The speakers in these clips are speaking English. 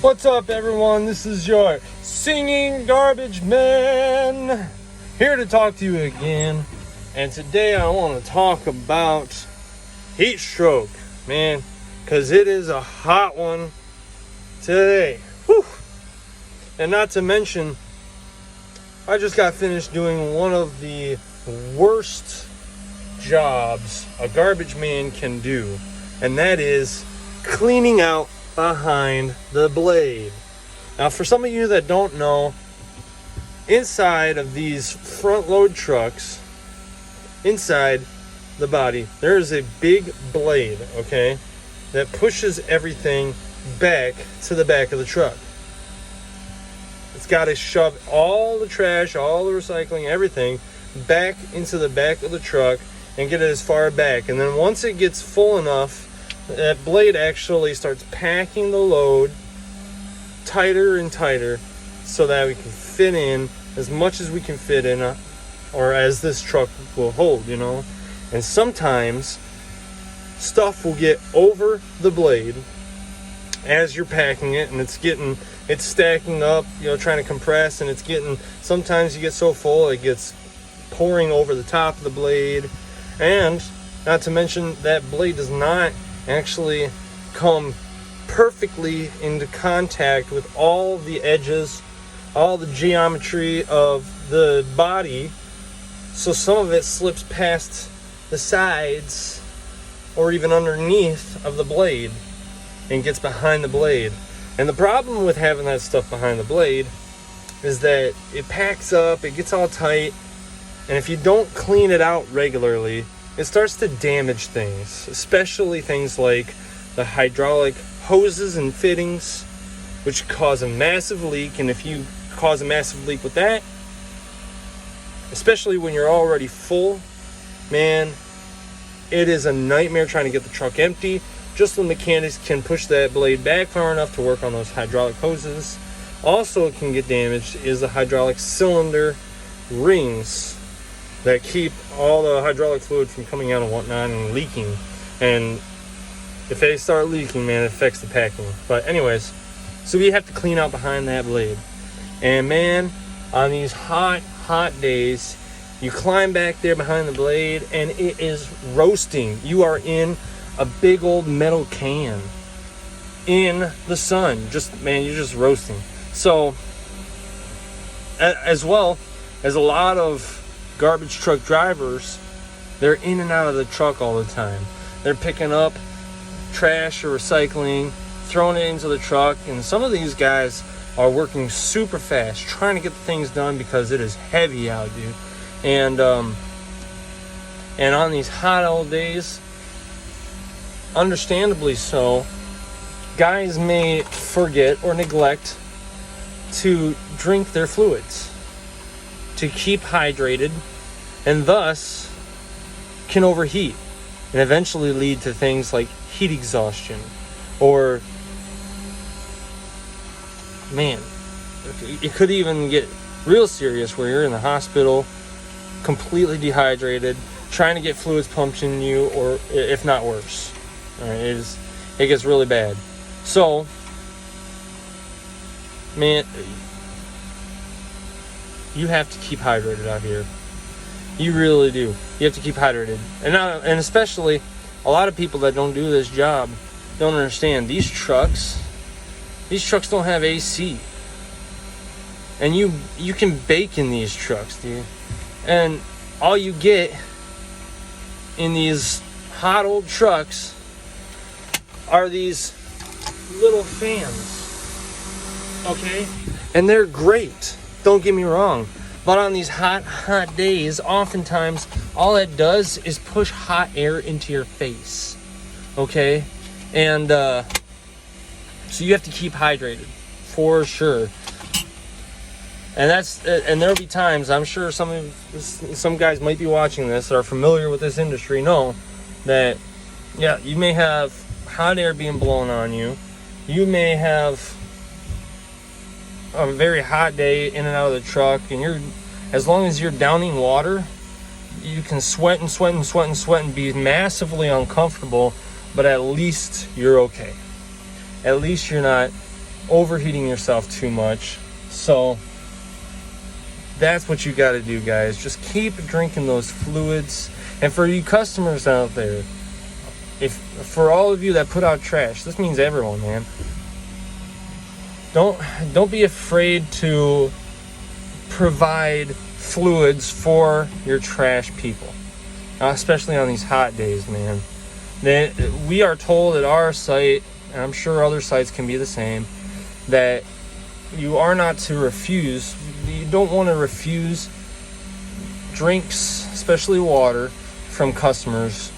What's up, everyone? This is your singing garbage man, here to talk to you again. And today I want to talk about heat stroke, man, because it is a hot one today. Whew. And not to mention, I just got finished doing one of the worst jobs a garbage man can do, and that is cleaning out behind the blade. Now, for some of you that don't know, inside of these front load trucks, inside the body, there is a big blade, okay, that pushes everything back to the back of the truck. It's got to shove all the trash, all the recycling, everything back into the back of the truck and get it as far back. And then once it gets full enough, that blade actually starts packing the load tighter and tighter so that we can fit in as much as we can fit in, or as this truck will hold, you know. And sometimes stuff will get over the blade as you're packing it, and it's stacking up, you know, trying to compress, and sometimes you get so full it gets pouring over the top of the blade. And not to mention, that blade does not actually come perfectly into contact with all the edges, all the geometry of the body, so some of it slips past the sides or even underneath of the blade and gets behind the blade. And the problem with having that stuff behind the blade is that it packs up, it gets all tight, and if you don't clean it out regularly, it starts to damage things, especially things like the hydraulic hoses and fittings, which cause a massive leak. And if you cause a massive leak with that, especially when you're already full, man, it is a nightmare trying to get the truck empty. Just the mechanics can push that blade back far enough to work on those hydraulic hoses. Also, it can get damaged is the hydraulic cylinder rings that keep all the hydraulic fluid from coming out and whatnot and leaking. And if they start leaking, man, it affects the packing. But anyways, so we have to clean out behind that blade. And man, on these hot days, you climb back there behind the blade and it is roasting. You are in a big old metal can in the sun. You're just roasting. So, as well as a lot of garbage truck drivers, they're in and out of the truck all the time. They're picking up trash or recycling, throwing it into the truck, and some of these guys are working super fast trying to get the things done because it is heavy out, dude. And on these hot old days, understandably so, guys may forget or neglect to drink their fluids to keep hydrated, and thus can overheat and eventually lead to things like heat exhaustion, or, man, it could even get real serious where you're in the hospital completely dehydrated trying to get fluids pumped in you, or if not worse. All right, it gets really bad. So, man, you have to keep hydrated out here. You really do. You have to keep hydrated. And especially, a lot of people that don't do this job don't understand. These trucks don't have AC. And you can bake in these trucks, dude. And all you get in these hot old trucks are these little fans. Okay? And they're great. Don't get me wrong. But on these hot days, oftentimes, all it does is push hot air into your face. Okay? And, so you have to keep hydrated. For sure. And there'll be times, I'm sure some guys might be watching this that are familiar with this industry know that, yeah, you may have hot air being blown on you. You may have a very hot day in and out of the truck, and as long as you're downing water, you can sweat and be massively uncomfortable, but at least you're okay. At least you're not overheating yourself too much. So that's what you got to do, guys. Just keep drinking those fluids. And for you customers out there, for all of you that put out trash, this means everyone, man. Don't be afraid to provide fluids for your trash people, especially on these hot days, man. We are told at our site, and I'm sure other sites can be the same, that you are not to refuse. You don't want to refuse drinks, especially water, from customers,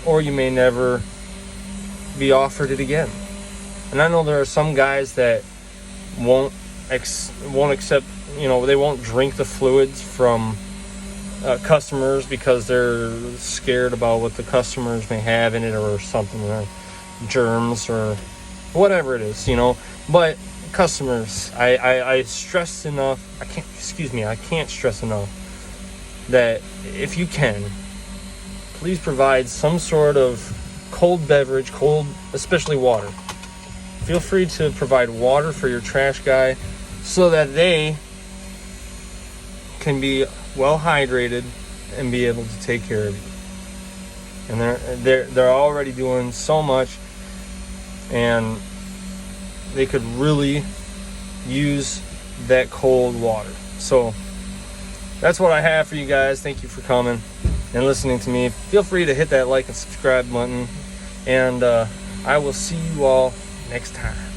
or you may never be offered it again. And I know there are some guys that won't accept, they won't drink the fluids from customers because they're scared about what the customers may have in it or something, or germs or whatever it is, But customers, I stress enough, I can't stress enough that if you can, please provide some sort of cold beverage, especially water. Feel free to provide water for your trash guy so that they can be well hydrated and be able to take care of you. And they're already doing so much, and they could really use that cold water. So that's what I have for you guys. Thank you for coming and listening to me. Feel free to hit that like and subscribe button, and I will see you all next time.